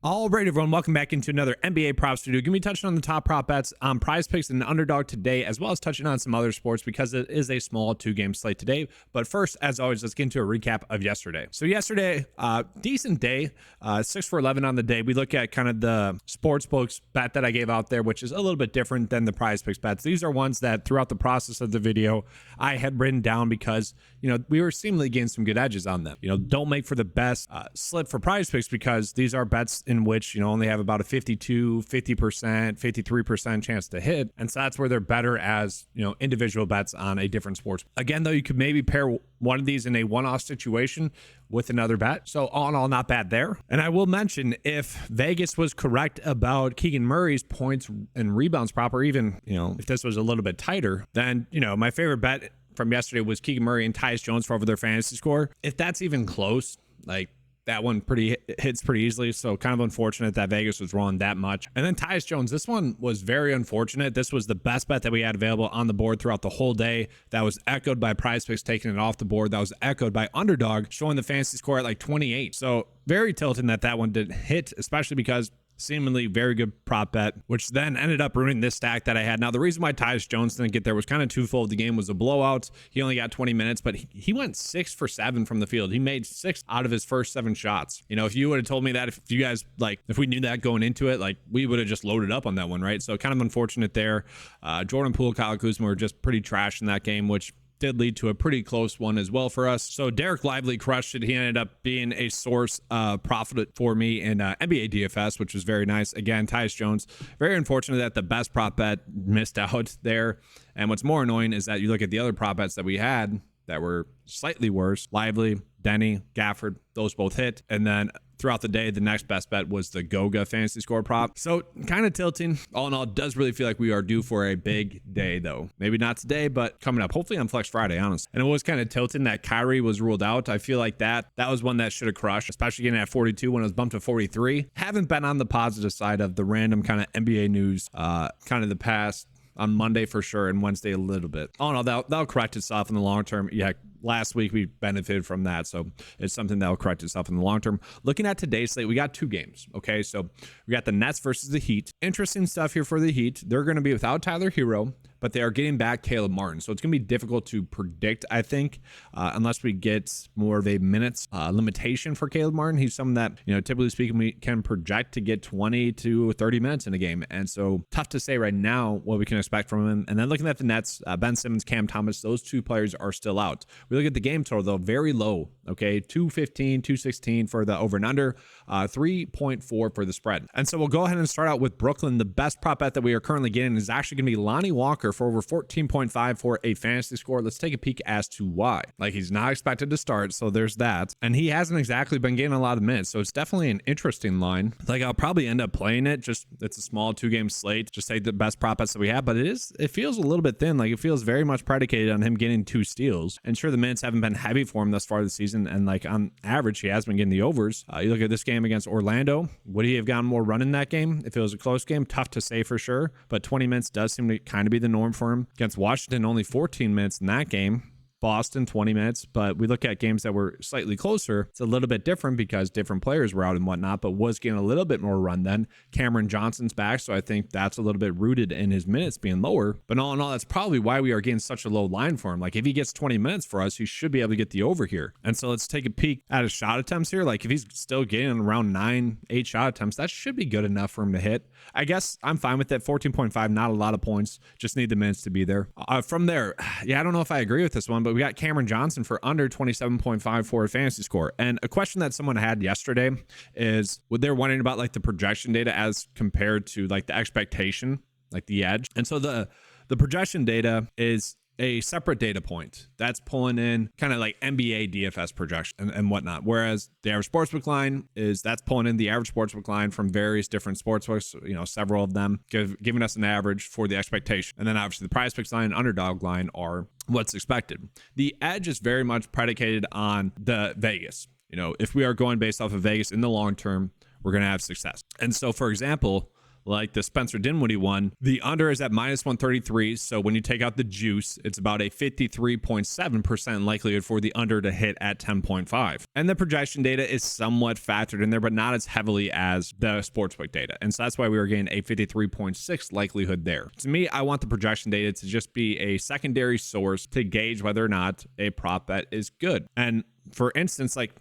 All right, everyone, welcome back into another NBA Prop Studio. Gonna be touching on the top prop bets on PrizePicks and Underdog today, as well as touching on some other sports because it is a small two-game slate today. But first, as always, let's get into a recap of yesterday. So yesterday, decent day, 6 for 11 on the day. We look at kind of the sports books bet that I gave out there, which is a little bit different than the PrizePicks bets. These are ones that throughout the process of the video, I had written down because, we were seemingly getting some good edges on them. Don't make for the best slip for PrizePicks because these are bets in which only have about a 50%, 53% chance to hit, and so that's where they're better as individual bets on a different sports. Again, though, you could maybe pair one of these in a one-off situation with another bet, so all in all, not bad there. And I will mention, if Vegas was correct about Keegan Murray's points and rebounds prop, or even if this was a little bit tighter, then my favorite bet from yesterday was Keegan Murray and Tyus Jones for over their fantasy score. If that's even close, that one hits pretty easily, so kind of unfortunate that Vegas was wrong that much. And then Tyus Jones, this one was very unfortunate. This was the best bet that we had available on the board throughout the whole day. That was echoed by PrizePicks taking it off the board. That was echoed by Underdog showing the fantasy score at 28. So very tilting that one didn't hit, especially because seemingly very good prop bet, which then ended up ruining this stack that I had. Now, the reason why Tyus Jones didn't get there was kind of twofold. The game was a blowout. He only got 20 minutes, but he went 6 for 7 from the field. He made 6 out of his first 7 shots. If you would have told me that, if you guys, if we knew that going into it, we would have just loaded up on that one, right? So kind of unfortunate there. Jordan Poole, Kyle Kuzma were just pretty trash in that game, which did lead to a pretty close one as well for us. So Derek Lively crushed it. He ended up being a source of profit for me in NBA DFS, which was very nice. Again, Tyus Jones, very unfortunate that the best prop bet missed out there. And what's more annoying is that you look at the other prop bets that we had that were slightly worse. Lively, Denny, Gafford, those both hit. And then throughout the day, the next best bet was the Goga fantasy score prop. So kind of tilting. All in all, it does really feel like we are due for a big day, though. Maybe not today, but coming up. Hopefully on Flex Friday, honestly. And it was kind of tilting that Kyrie was ruled out. I feel like that was one that should have crushed, especially getting at 42 when it was bumped to 43. Haven't been on the positive side of the random kind of NBA news, kind of the past. On Monday for sure, and Wednesday a little bit. Oh no, that'll correct itself in the long term. Yeah, last week we benefited from that, so it's something that'll correct itself in the long term. Looking at today's slate, we got 2 games. Okay, so we got the Nets versus the Heat. Interesting stuff here for the Heat. They're going to be without Tyler Hero, but they are getting back Caleb Martin, so it's going to be difficult to predict, I think, unless we get more of a minutes limitation for Caleb Martin. He's someone that, typically speaking, we can project to get 20 to 30 minutes in a game, and so tough to say right now what we can expect from him. And then looking at the Nets, Ben Simmons, Cam Thomas, those 2 players are still out. We look at the game total, though, very low, okay, 215, 216 for the over and under, 3.4 for the spread. And so we'll go ahead and start out with Brooklyn. The best prop bet that we are currently getting is actually going to be Lonnie Walker for over 14.5 for a fantasy score. Let's take a peek as to why. He's not expected to start, so there's that. And he hasn't exactly been getting a lot of minutes, so it's definitely an interesting line. I'll probably end up playing it. Just it's a small 2-game slate. Just take the best prop bets that we have, but it feels a little bit thin. It feels very much predicated on him getting 2 steals. And sure, the minutes haven't been heavy for him thus far this season, and on average, he has been getting the overs. You look at this game against Orlando. Would he have gotten more run in that game if it was a close game? Tough to say for sure, but 20 minutes does seem to kind of be the norm for him. Against Washington, only 14 minutes in that game. Boston, 20 minutes, but we look at games that were slightly closer. It's a little bit different because different players were out and whatnot, but was getting a little bit more run then. Cameron Johnson's back, so I think that's a little bit rooted in his minutes being lower. But all in all, that's probably why we are getting such a low line for him. If he gets 20 minutes for us, he should be able to get the over here. And so let's take a peek at his shot attempts here. If he's still getting around 8 shot attempts, that should be good enough for him to hit. I guess I'm fine with that. 14.5, not a lot of points. Just need the minutes to be there. From there, I don't know if I agree with this one, but we got Cameron Johnson for under 27.5 for a fantasy score. And a question that someone had yesterday is, they're wondering about the projection data as compared to the expectation, the edge. And so the projection data is a separate data point that's pulling in kind of NBA DFS projection and whatnot. Whereas the average sportsbook line that's pulling in the average sportsbook line from various different sportsbooks, several of them giving us an average for the expectation. And then obviously the PrizePicks line and Underdog line are what's expected. The edge is very much predicated on the Vegas. If we are going based off of Vegas in the long term, we're going to have success. And so, for example, like the Spencer Dinwiddie one, the under is at -133. So when you take out the juice, it's about a 53.7% likelihood for the under to hit at 10.5. And the projection data is somewhat factored in there, but not as heavily as the sportsbook data. And so that's why we were getting a 53.6 likelihood there. To me, I want the projection data to just be a secondary source to gauge whether or not a prop bet is good. And for instance, like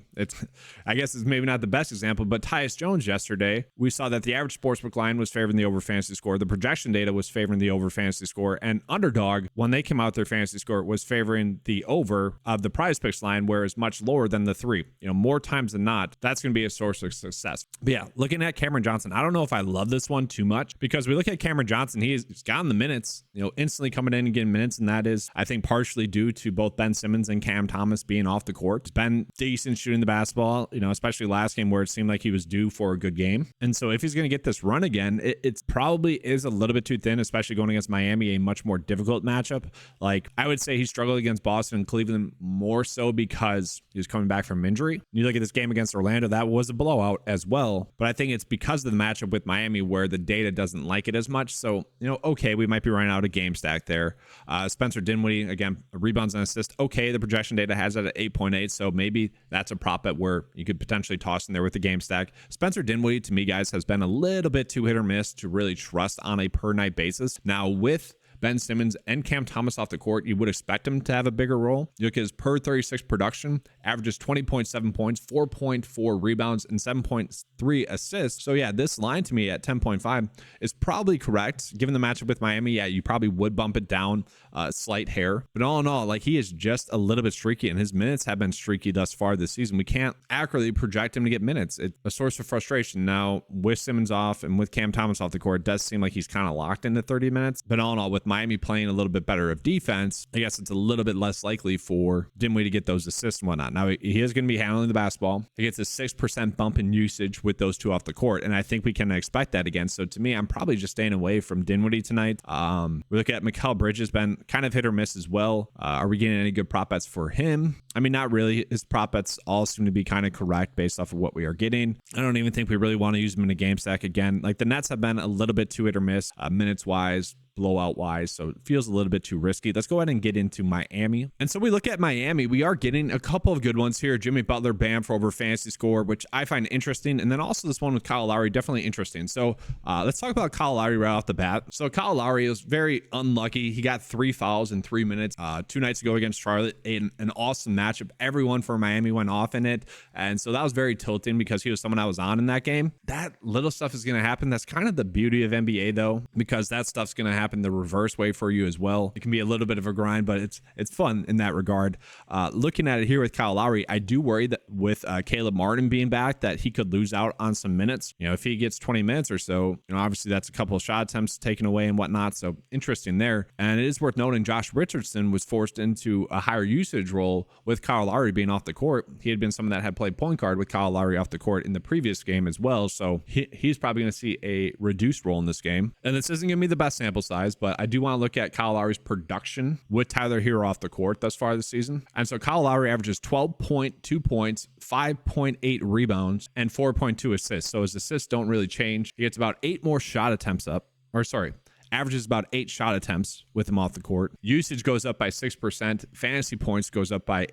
I guess it's maybe not the best example, but Tyus Jones yesterday, we saw that the average sportsbook line was favoring the over fantasy score. The projection data was favoring the over fantasy score, and Underdog, when they came out their fantasy score, was favoring the over of the PrizePicks line, where it's much lower than the 3. More times than not, that's going to be a source of success. But yeah, looking at Cameron Johnson, I don't know if I love this one too much, because we look at Cameron Johnson, he's gotten the minutes, instantly coming in and getting minutes, and that is, I think, partially due to both Ben Simmons and Cam Thomas being off the court. He's been decent shooting the basketball, especially last game where it seemed like he was due for a good game. And so if he's going to get this run again, it probably is a little bit too thin, especially going against Miami, a much more difficult matchup. Like, I would say he struggled against Boston and Cleveland more so because he was coming back from injury. You look at this game against Orlando, that was a blowout as well. But I think it's because of the matchup with Miami where the data doesn't like it as much. So, okay, we might be running out of game stack there. Spencer Dinwiddie, again, rebounds and assists. Okay, the projection data has it at 8.8. So maybe that's a prop bet where you could potentially toss in there with the game stack. Spencer Dinwiddie, to me, guys, has been a little bit too hit or miss to really trust on a per night basis. Now, with Ben Simmons and Cam Thomas off the court, you would expect him to have a bigger role. You look at his per 36 production, averages 20.7 points, 4.4 rebounds, and 7.3 assists. So yeah, this line to me at 10.5 is probably correct. Given the matchup with Miami, yeah, you probably would bump it down a slight hair. But all in all, like, he is just a little bit streaky, and his minutes have been streaky thus far this season. We can't accurately project him to get minutes. It's a source of frustration. Now, with Simmons off and with Cam Thomas off the court, it does seem like he's kind of locked into 30 minutes. But all in all, with Miami playing a little bit better of defense, I guess it's a little bit less likely for Dinwiddie to get those assists and whatnot. Now, he is going to be handling the basketball. He gets a 6% bump in usage with those two off the court, and I think we can expect that again. So to me, I'm probably just staying away from Dinwiddie tonight. We look at Mikal Bridges, been kind of hit or miss as well. Are we getting any good prop bets for him? I mean, not really. His prop bets all seem to be kind of correct based off of what we are getting. I don't even think we really want to use him in a game stack again. Like, the Nets have been a little bit too hit or miss, minutes wise, blowout wise, so it feels a little bit too risky. Let's go ahead and get into Miami. And so we look at Miami, we are getting a couple of good ones here. Jimmy Butler, Bam for over fantasy score, which I find interesting. And then also this one with Kyle Lowry, definitely interesting. So let's talk about Kyle Lowry right off the bat. So Kyle Lowry is very unlucky. He got 3 fouls in 3 minutes 2 nights ago against Charlotte. An awesome matchup. Everyone for Miami went off in it. And so that was very tilting because he was someone I was on in that game. That little stuff is going to happen. That's kind of the beauty of NBA though, because that stuff's going to happen the reverse way for you as well. It can be a little bit of a grind, but it's fun in that regard. Looking at it here with Kyle Lowry, I do worry that with Caleb Martin being back, that he could lose out on some minutes. If he gets 20 minutes or so, obviously that's a couple of shot attempts taken away and whatnot. So interesting there. And it is worth noting Josh Richardson was forced into a higher usage role with Kyle Lowry being off the court. He had been someone that had played point guard with Kyle Lowry off the court in the previous game as well. So he's probably going to see a reduced role in this game. And this isn't going to be the best sample size, but I do want to look at Kyle Lowry's production with Tyler Hero off the court thus far this season. And so Kyle Lowry averages 12.2 points, 5.8 rebounds, and 4.2 assists. So his assists don't really change. He gets about 8 more shot attempts averages about 8 shot attempts with him off the court. Usage goes up by 6%. Fantasy points goes up by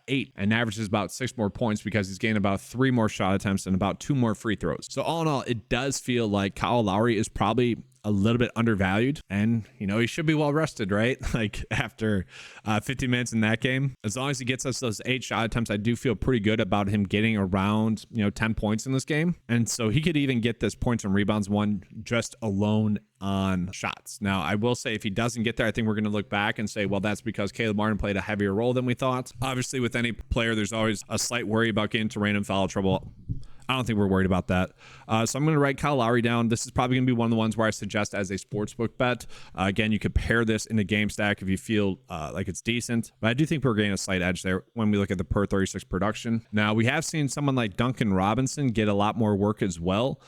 8 and averages about 6 more points because he's getting about 3 more shot attempts and about 2 more free throws. So all in all, it does feel like Kyle Lowry is probably a little bit undervalued, and he should be well rested, right? Like after 50 minutes in that game, as long as he gets us those 8 shot attempts, I do feel pretty good about him getting around 10 points in this game. And so he could even get this points and rebounds one just alone on shots. Now, I will say if he doesn't get there, I think we're going to look back and say, well, that's because Caleb Martin played a heavier role than we thought. Obviously, with any player, there's always a slight worry about getting into random foul trouble. I don't think we're worried about that. So I'm going to write Kyle Lowry down. This is probably going to be one of the ones where I suggest as a sportsbook bet. Again, you could pair this in a game stack if you feel like it's decent. But I do think we're getting a slight edge there when we look at the per 36 production. Now, we have seen someone like Duncan Robinson get a lot more work as well.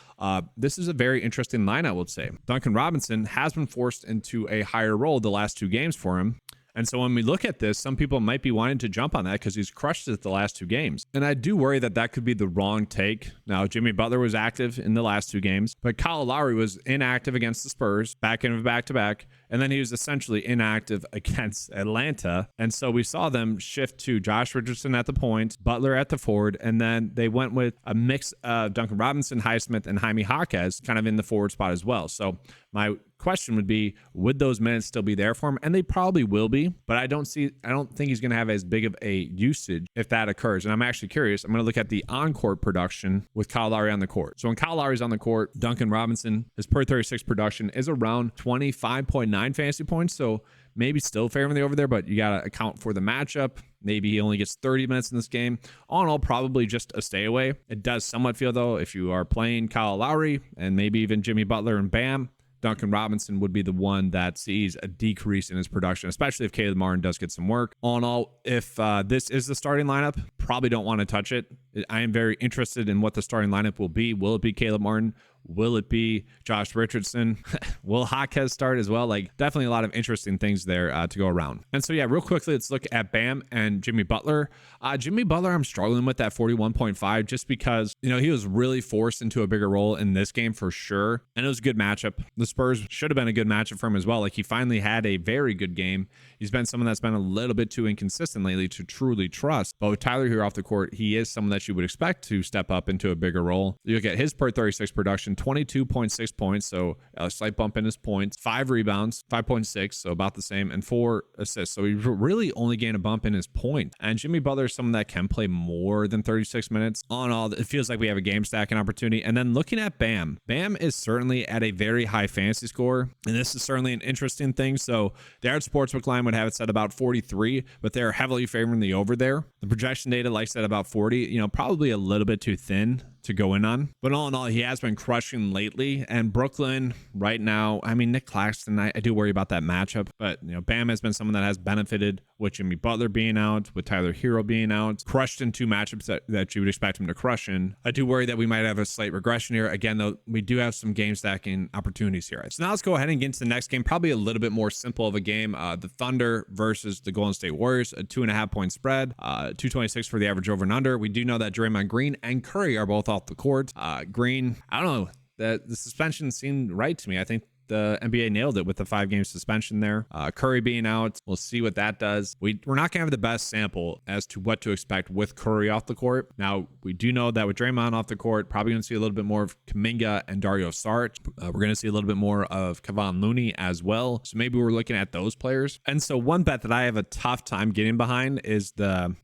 This is a very interesting line, I would say. Duncan Robinson has been forced into a higher role the last 2 games for him. And so when we look at this, some people might be wanting to jump on that because he's crushed it the last 2 games. And I do worry that that could be the wrong take. Now, Jimmy Butler was active in the last 2 games, but Kyle Lowry was inactive against the Spurs, back in back-to-back, and then he was essentially inactive against Atlanta. And so we saw them shift to Josh Richardson at the point, Butler at the forward, and then they went with a mix of Duncan Robinson, Highsmith, and Jaime Jaquez kind of in the forward spot as well. So my question would be, would those minutes still be there for him? And they probably will be, but I don't think he's going to have as big of a usage if that occurs. And I'm actually curious. I'm going to look at the on-court production with Kyle Lowry on the court. So when Kyle Lowry's on the court, Duncan Robinson, his per 36 production is around 25.9 fantasy points. So maybe still favoring the over there, but you got to account for the matchup. Maybe he only gets 30 minutes in this game. All in all, probably just a stay away. It does somewhat feel, though, if you are playing Kyle Lowry and maybe even Jimmy Butler and Bam, Duncan Robinson would be the one that sees a decrease in his production, especially if Caleb Martin does get some work. All in all, if this is the starting lineup, probably don't want to touch it. I am very interested in what the starting lineup will be. Will it be Caleb Martin? Will it be Josh Richardson? Will Jaquez start as well? Like, definitely a lot of interesting things there to go around. And so, yeah, real quickly, let's look at Bam and Jimmy Butler. Jimmy Butler, I'm struggling with that 41.5 just because, he was really forced into a bigger role in this game for sure. And it was a good matchup. The Spurs should have been a good matchup for him as well. Like, he finally had a very good game. He's been someone that's been a little bit too inconsistent lately to truly trust. But with Tyler here off the court, he is someone that you would expect to step up into a bigger role. You look at his per 36 production, 22.6 points, so a slight bump in his points, 5 rebounds, 5.6, so about the same, and 4 assists. So he really only gained a bump in his points. And Jimmy Butler is someone that can play more than 36 minutes. All in all, it feels like we have a game stacking opportunity. And then looking at Bam is certainly at a very high fantasy score, and this is certainly an interesting thing. So the average sportsbook line would have it set about 43, but they're heavily favoring the over there. The projection data likes that about 40, probably a little bit too thin to go in on. But all in all, he has been crushing lately. And Brooklyn right now, Nick Claxton, I do worry about that matchup. But, Bam has been someone that has benefited with Jimmy Butler being out, with Tyler Hero being out, crushed in 2 matchups that you would expect him to crush in. I do worry that we might have a slight regression here. Again, though, we do have some game stacking opportunities here. So now let's go ahead and get into the next game. Probably a little bit more simple of a game. The Thunder versus the Golden State Warriors, a 2.5 point spread, 226 for the average over and under. We do know that Draymond Green and Curry are both off the court. Green, I don't know, the suspension seemed right to me. I think the NBA nailed it with the 5-game suspension there. Curry being out, we'll see what that does. We're not gonna have the best sample as to what to expect with Curry off the court. Now, we do know that with Draymond off the court, probably gonna see a little bit more of Kuminga and Dario Saric. We're gonna see a little bit more of Kevon Looney as well. So maybe we're looking at those players. And so one bet that I have a tough time getting behind is the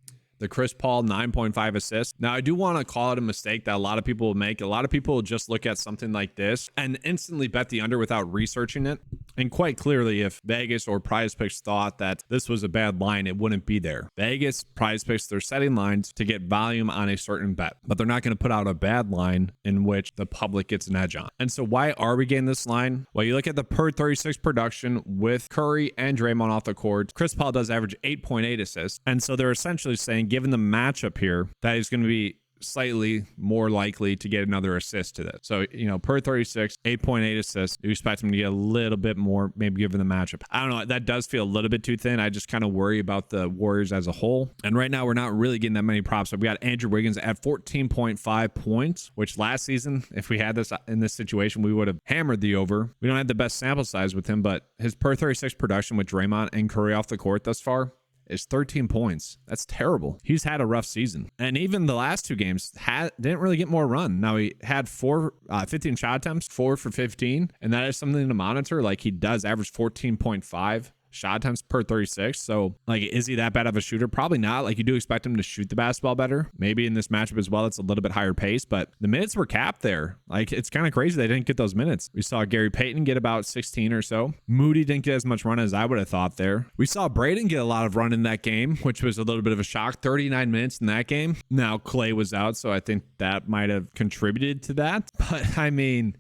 Chris Paul 9.5 assists. Now, I do want to call it a mistake that a lot of people will make. A lot of people will just look at something like this and instantly bet the under without researching it. And quite clearly, if Vegas or PrizePicks thought that this was a bad line, it wouldn't be there. Vegas, PrizePicks, they're setting lines to get volume on a certain bet, but they're not going to put out a bad line in which the public gets an edge on. And so why are we getting this line? Well, you look at the per 36 production with Curry and Draymond off the court. Chris Paul does average 8.8 assists. And so they're essentially saying, given the matchup here, that is going to be slightly more likely to get another assist to this. So, per 36, 8.8 assists. You expect him to get a little bit more, maybe given the matchup. I don't know. That does feel a little bit too thin. I just kind of worry about the Warriors as a whole. And right now, we're not really getting that many props. So we got Andrew Wiggins at 14.5 points, which last season, if we had this in this situation, we would have hammered the over. We don't have the best sample size with him, but his per 36 production with Draymond and Curry off the court thus far is 13 points. That's terrible. He's had a rough season. And even the last 2 games didn't really get more run. Now, he had 15 shot attempts, 4 for 15, and that is something to monitor. Like, he does average 14.5 shot attempts per 36. So, is he that bad of a shooter? Probably not. You do expect him to shoot the basketball better. Maybe in this matchup as well, it's a little bit higher pace, but the minutes were capped there. It's kind of crazy they didn't get those minutes. We saw Gary Payton get about 16 or so. Moody didn't get as much run as I would have thought there. We saw Braden get a lot of run in that game, which was a little bit of a shock. 39 minutes in that game. Now, Clay was out, so I think that might have contributed to that. But,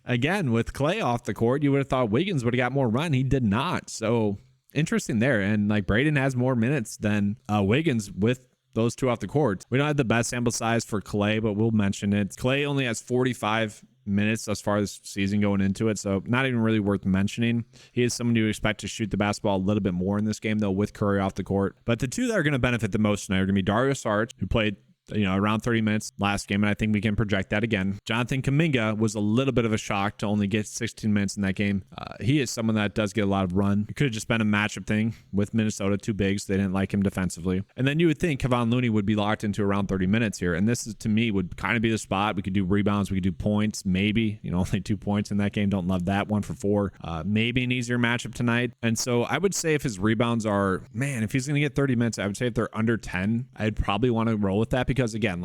again, with Clay off the court, you would have thought Wiggins would have got more run. He did not. So, interesting there. And Braden has more minutes than Wiggins with those 2 off the court. We don't have the best sample size for Clay, but we'll mention it. Clay only has 45 minutes thus far this season going into it, so not even really worth mentioning. He is someone you expect to shoot the basketball a little bit more in this game, though, with Curry off the court. But the two that are going to benefit the most tonight are going to be Dario Saric, who played around 30 minutes last game, and I think we can project that again. Jonathan Kuminga was a little bit of a shock to only get 16 minutes in that game. He is someone that does get a lot of run. It could have just been a matchup thing with Minnesota, too big, so they didn't like him defensively. And then you would think Kevon Looney would be locked into around 30 minutes here, and this is, to me, would kind of be the spot. We could do rebounds, we could do points, maybe, only 2 points in that game. Don't love that. 1 for 4. Maybe an easier matchup tonight. And so I would say if his rebounds are, if he's going to get 30 minutes, I would say if they're under 10, I'd probably want to roll with that because, again,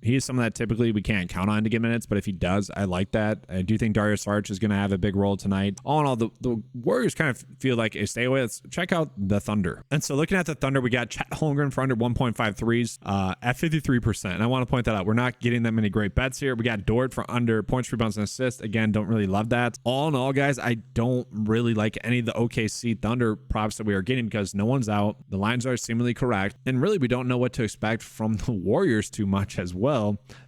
he is someone that typically we can't count on to get minutes, but if he does, I like that. I do think Dario Saric is going to have a big role tonight. All in all, the Warriors kind of feel like a stay away. Let's check out the Thunder. And so looking at the Thunder, we got Chet Holmgren for under 1.5 threes at 53%. And I want to point that out. We're not getting that many great bets here. We got Dort for under points, rebounds, and assists. Again, don't really love that. All in all, guys, I don't really like any of the OKC Thunder props that we are getting because no one's out. The lines are seemingly correct. And really, we don't know what to expect from the Warriors too much as well.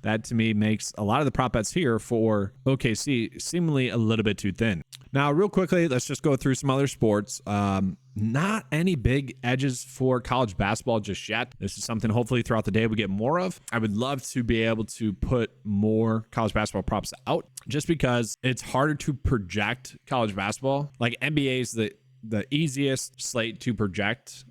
That to me makes a lot of the prop bets here for OKC seemingly a little bit too thin. Now, real quickly, let's just go through some other sports. Not any big edges for college basketball just yet. This is something hopefully throughout the day we get more of. I would love to be able to put more college basketball props out just because it's harder to project college basketball. Like NBA is the easiest slate to project.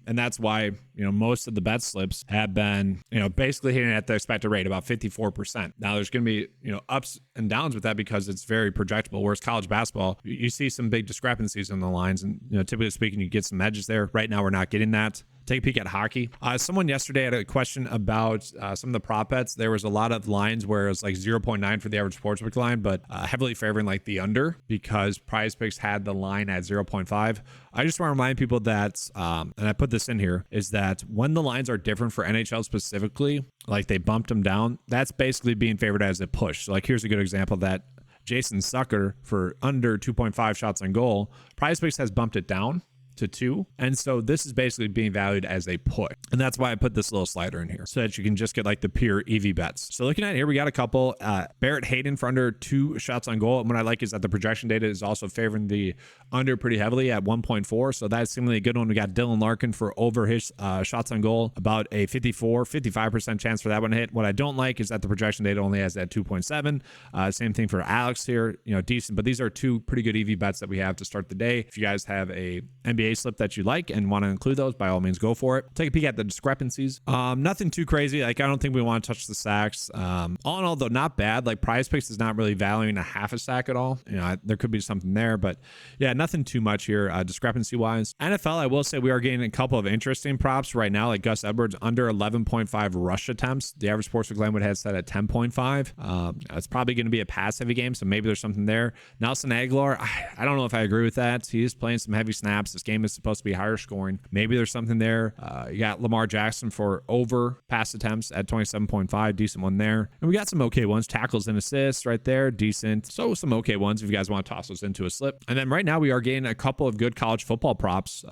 And that's why, most of the bet slips have been, basically hitting at the expected rate, about 54%. Now there's going to be, ups and downs with that because it's very projectable. Whereas college basketball, you see some big discrepancies in the lines. And, typically speaking, you get some edges there. Right now, we're not getting that. Take a peek at hockey. Someone yesterday had a question about some of the prop bets. There was a lot of lines where it was like 0.9 for the average sportsbook line, but heavily favoring like the under because PrizePicks had the line at 0.5. I just want to remind people that, and I put this in here, is that when the lines are different for NHL specifically, like they bumped them down, that's basically being favored as a push. So like here's a good example of that. Jason Sucker for under 2.5 shots on goal. PrizePicks has bumped it down to 2. And so this is basically being valued as a put. And that's why I put this little slider in here so that you can just get like the pure EV bets. So looking at here, we got a couple. Barrett Hayden for under 2 shots on goal. And what I like is that the projection data is also favoring the under pretty heavily at 1.4. So that's seemingly a good one. We got Dylan Larkin for over his shots on goal, about a 55% chance for that one to hit. What I don't like is that the projection data only has that 2.7. Same thing for Alex here, decent. But these are 2 pretty good EV bets that we have to start the day. If you guys have a NBA slip that you like and want to include those, by all means go for it. Take a peek at the discrepancies. Nothing too crazy. Like I don't think we want to touch the sacks. All in all, though, not bad. Like PrizePicks is not really valuing a half a sack at all. There could be something there, but yeah, nothing too much here discrepancy wise. NFL, I will say we are getting a couple of interesting props right now, like Gus Edwards under 11.5 rush attempts. The average sportsbook Glenwood has set at 10.5. It's probably going to be a pass heavy game, so maybe there's something there. Nelson Aguilar, I don't know if I agree with that. He is playing some heavy snaps. This game is supposed to be higher scoring. Maybe there's something there. You got Lamar Jackson for over pass attempts at 27.5. Decent one there. And we got some okay ones. Tackles and assists right there. Decent. So some okay ones if you guys want to toss those into a slip. And then right now we are getting a couple of good college football props.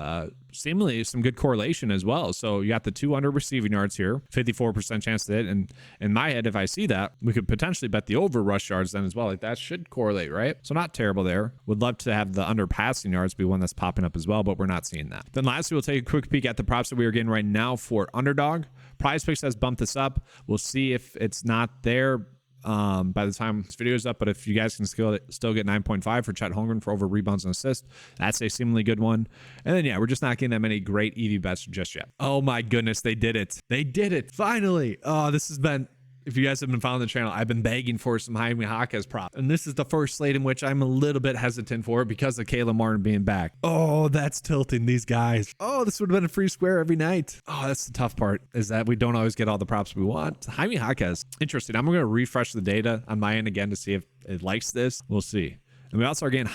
Seemingly some good correlation as well. So you got the 2 under receiving yards here, 54% chance to hit. And in my head, if I see that, we could potentially bet the over rush yards then as well. Like that should correlate, right? So not terrible there. Would love to have the under passing yards be one that's popping up as well, but we're not seeing that. Then lastly, we'll take a quick peek at the props that we are getting right now for underdog. PrizePicks has bumped this up. We'll see if it's not there by the time this video is up, but if you guys can still get 9.5 for Chet Holmgren for over rebounds and assists, that's a seemingly good one. And then yeah, we're just not getting that many great EV bets just yet. Oh my goodness, they did it. They did it finally. Oh, this has been, if you guys have been following the channel, I've been begging for some Jaime Jaquez prop. And this is the first slate in which I'm a little bit hesitant for it because of Caleb Martin being back. Oh, that's tilting these guys. Oh, this would have been a free square every night. Oh, that's the tough part, is that we don't always get all the props we want. Jaime Jaquez, interesting. I'm going to refresh the data on my end again to see if it likes this. We'll see. And we also are getting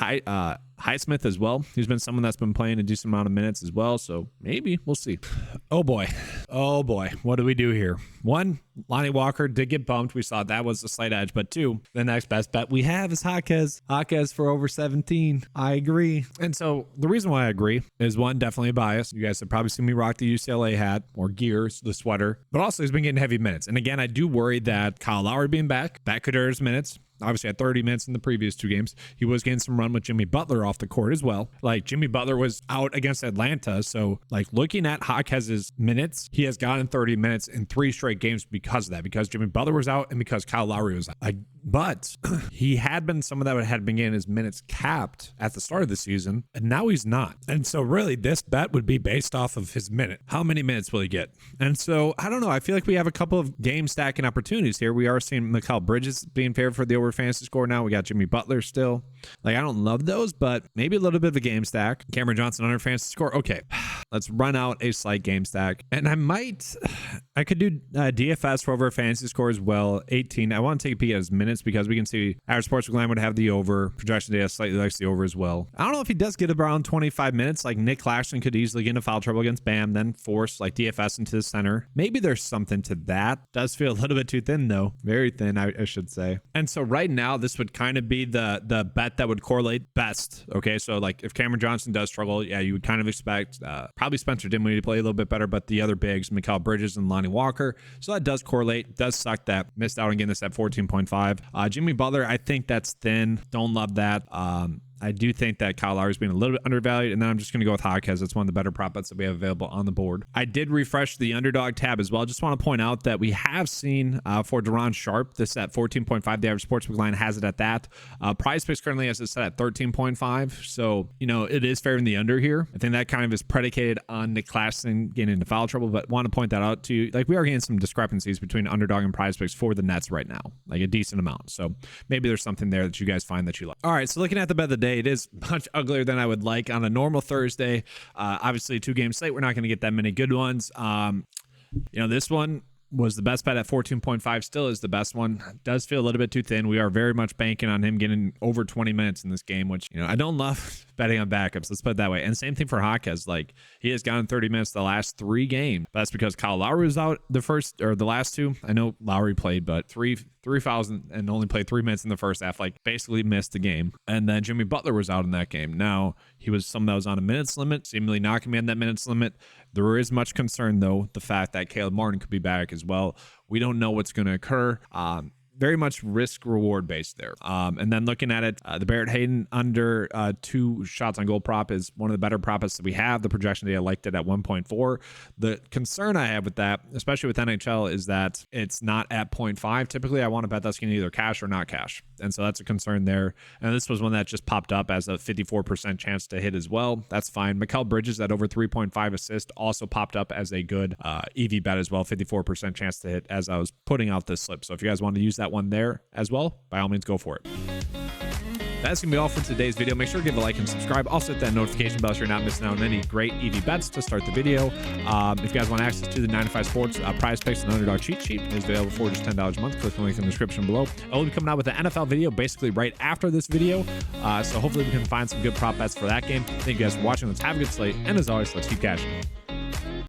Highsmith as well. He's been someone that's been playing a decent amount of minutes as well. So maybe we'll see. Oh boy. What do we do here? One, Lonnie Walker did get bumped. We saw that was a slight edge. But two, the next best bet we have is Jaquez for over 17. I agree. And so the reason why I agree is one, definitely a bias. You guys have probably seen me rock the UCLA hat or gears, the sweater. But also he's been getting heavy minutes. And again, I do worry that Kyle Lowry being back, that could hurt his minutes. Obviously had 30 minutes in the previous 2 games. He was getting some run with Jimmy Butler off the court as well. Like Jimmy Butler was out against Atlanta. So like looking at Jaquez's minutes, he has gotten 30 minutes in 3 straight games because of that, because Jimmy Butler was out and because Kyle Lowry was out. But he had been someone that had been getting his minutes capped at the start of the season, and now he's not. And so really this bet would be based off of his minute. How many minutes will he get? And so I don't know. I feel like we have a couple of game stacking opportunities here. We are seeing Mikal Bridges being favored for the over fantasy score now. We got Jimmy Butler still. Like I don't love those, but maybe a little bit of a game stack. Cameron Johnson under fantasy score. Okay, let's run out a slight game stack. And I could do DFS for over a fantasy score as well. 18. I want to take a peek at his minutes because we can see our Sportsbook line would have the over. Projection data slightly likes the over as well. I don't know if he does get around 25 minutes. Like Nick Claxton could easily get into foul trouble against Bam, then force like DFS into the center. Maybe there's something to that. Does feel a little bit too thin though. Very thin, I should say. And so right now, this would kind of be the bet that would correlate best. Okay, so like if Cameron Johnson does struggle, yeah, you would kind of expect probably Spencer Dinwiddie to play a little bit better, but the other bigs, Mikal Bridges and Lonnie Walker. So that does correlate. Does suck that missed out on getting this at 14.5. Jimmy Butler, I think that's thin. Don't love that. I do think that Kyle Lowry is being a little bit undervalued, and then I'm just going to go with Jaquez. That's one of the better prop bets that we have available on the board. I did refresh the underdog tab as well. Just want to point out that we have seen for Deron Sharp, this at 14.5. The average sportsbook line has it at that. PrizePicks currently has it set at 13.5. So, you know, it is favoring the under here. I think that kind of is predicated on Nick Claxton getting into foul trouble, but want to point that out to you. Like we are getting some discrepancies between underdog and PrizePicks for the Nets right now, like a decent amount. So maybe there's something there that you guys find that you like. All right, so looking at the bet of the day, it is much uglier than I would like on a normal Thursday. Obviously, 2-game slate. We're not going to get that many good ones. This one was the best bet at 14.5, still is the best one. Does feel a little bit too thin. We are very much banking on him getting over 20 minutes in this game, which, I don't love betting on backups. Let's put it that way. And same thing for Jaquez. Like, he has gotten 30 minutes the last 3 games. That's because Kyle Lowry was out the last 2. I know Lowry played, but three fouls and only played 3 minutes in the first half, like basically missed the game. And then Jimmy Butler was out in that game. Now, he was someone that was on a minutes limit, seemingly not going to be on that minutes limit. There is much concern, though, the fact that Caleb Martin could be back as well. We don't know what's going to occur. Very much risk reward based there. And then looking at it, the Barrett Hayden under 2 shots on goal prop is one of the better props that we have. The projection data liked it at 1.4. The concern I have with that, especially with NHL, is that it's not at 0.5. Typically, I want to bet that's going to either cash or not cash. And so that's a concern there. And this was one that just popped up as a 54% chance to hit as well. That's fine. Mikal Bridges at over 3.5 assists also popped up as a good EV bet as well. 54% chance to hit as I was putting out this slip. So if you guys want to use that one there as well, by all means, go for it. That's going to be all for today's video. Make sure to give a like and subscribe. Also hit that notification bell so you're not missing out on any great EV bets to start the video. If you guys want access to the 9to5 Sports PrizePicks and Underdog cheat sheet, it is available for just $10 a month. Click the link in the description below. I will be coming out with an NFL video basically right after this video. So hopefully we can find some good prop bets for that game. Thank you guys for watching. Let's have a good slate. And as always, let's keep cashing.